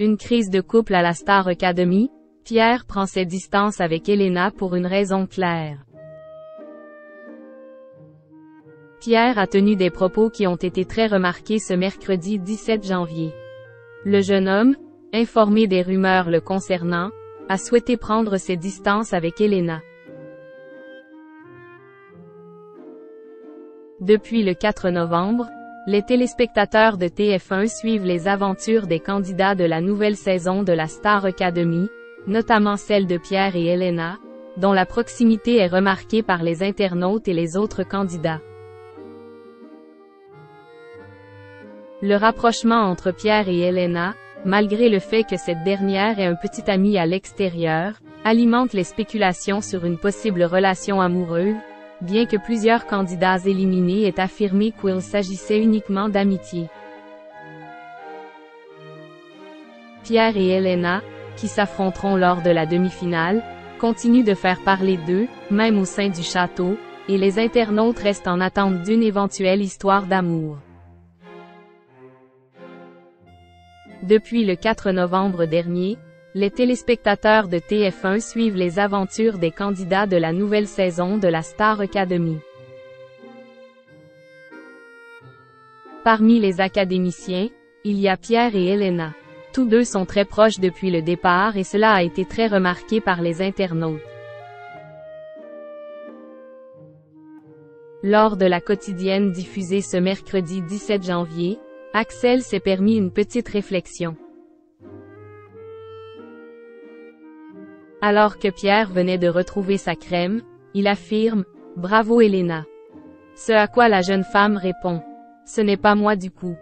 Une crise de couple à la Star Academy, Pierre prend ses distances avec Elena pour une raison claire. Pierre a tenu des propos qui ont été très remarqués ce mercredi 17 janvier. Le jeune homme, informé des rumeurs le concernant, a souhaité prendre ses distances avec Elena. Depuis le 4 novembre, les téléspectateurs de TF1 suivent les aventures des candidats de la nouvelle saison de la Star Academy, notamment celle de Pierre et Elena, dont la proximité est remarquée par les internautes et les autres candidats. Le rapprochement entre Pierre et Elena, malgré le fait que cette dernière ait un petit ami à l'extérieur, alimente les spéculations sur une possible relation amoureuse, bien que plusieurs candidats éliminés aient affirmé qu'il s'agissait uniquement d'amitié. Pierre et Elena, qui s'affronteront lors de la demi-finale, continuent de faire parler d'eux, même au sein du château, et les internautes restent en attente d'une éventuelle histoire d'amour. Depuis le 4 novembre dernier, les téléspectateurs de TF1 suivent les aventures des candidats de la nouvelle saison de la Star Academy. Parmi les académiciens, il y a Pierre et Elena. Tous deux sont très proches depuis le départ et cela a été très remarqué par les internautes. Lors de la quotidienne diffusée ce mercredi 17 janvier, Axel s'est permis une petite réflexion. Alors que Pierre venait de retrouver sa crème, il affirme « Bravo Elena ». Ce à quoi la jeune femme répond « Ce n'est pas moi du coup ».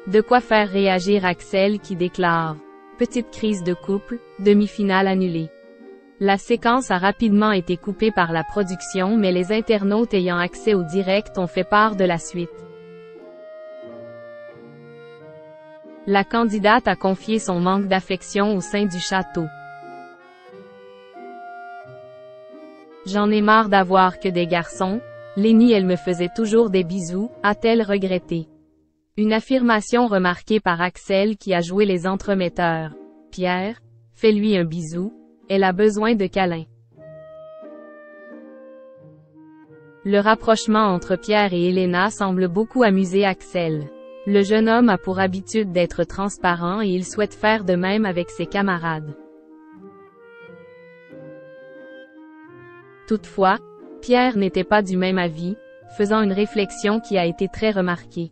De quoi faire réagir Axel qui déclare « Petite crise de couple, demi-finale annulée ». La séquence a rapidement été coupée par la production mais les internautes ayant accès au direct ont fait part de la suite. La candidate a confié son manque d'affection au sein du château. J'en ai marre d'avoir que des garçons, Lenny elle me faisait toujours des bisous, a-t-elle regretté. Une affirmation remarquée par Axel qui a joué les entremetteurs. Pierre, fais-lui un bisou, elle a besoin de câlins. Le rapprochement entre Pierre et Elena semble beaucoup amuser Axel. Le jeune homme a pour habitude d'être transparent et il souhaite faire de même avec ses camarades. Toutefois, Pierre n'était pas du même avis, faisant une réflexion qui a été très remarquée.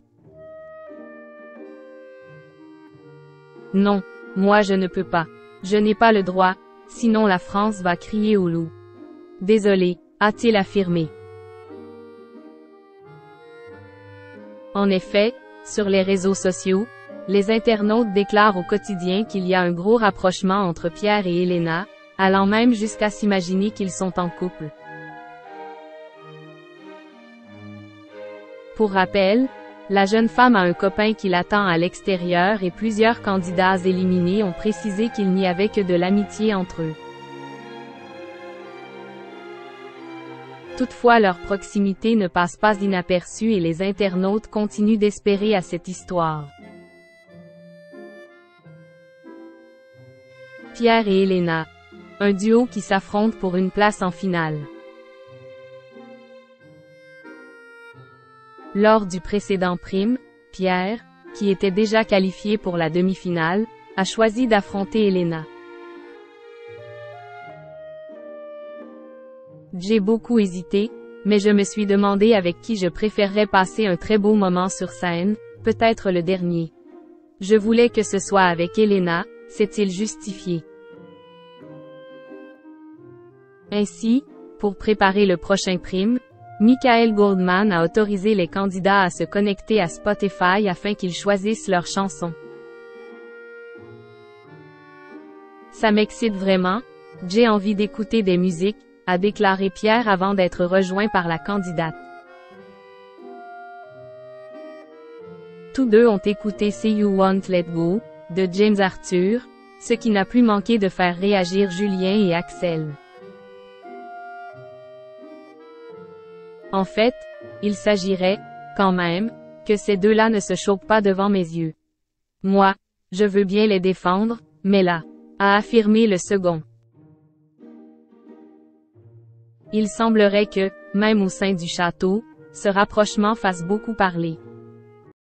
Non, moi je ne peux pas. Je n'ai pas le droit, sinon la France va crier au loup. Désolé, a-t-il affirmé. En effet, sur les réseaux sociaux, les internautes déclarent au quotidien qu'il y a un gros rapprochement entre Pierre et Elena, allant même jusqu'à s'imaginer qu'ils sont en couple. Pour rappel, la jeune femme a un copain qui l'attend à l'extérieur et plusieurs candidats éliminés ont précisé qu'il n'y avait que de l'amitié entre eux. Toutefois leur proximité ne passe pas inaperçue et les internautes continuent d'espérer à cette histoire. Pierre et Elena. Un duo qui s'affronte pour une place en finale. Lors du précédent prime, Pierre, qui était déjà qualifié pour la demi-finale, a choisi d'affronter Elena. J'ai beaucoup hésité, mais je me suis demandé avec qui je préférerais passer un très beau moment sur scène, peut-être le dernier. Je voulais que ce soit avec Elena, s'est-il justifié. Ainsi, pour préparer le prochain prime, Michael Goldman a autorisé les candidats à se connecter à Spotify afin qu'ils choisissent leurs chansons. Ça m'excite vraiment, j'ai envie d'écouter des musiques, a déclaré Pierre avant d'être rejoint par la candidate. Tous deux ont écouté Say You Won't Let Go, de James Arthur, ce qui n'a plus manqué de faire réagir Julien et Axel. En fait, il s'agirait, quand même, Que ces deux-là ne se choquent pas devant mes yeux. Moi, je veux bien les défendre, mais là, a affirmé le second. Il semblerait que, même au sein du château, ce rapprochement fasse beaucoup parler.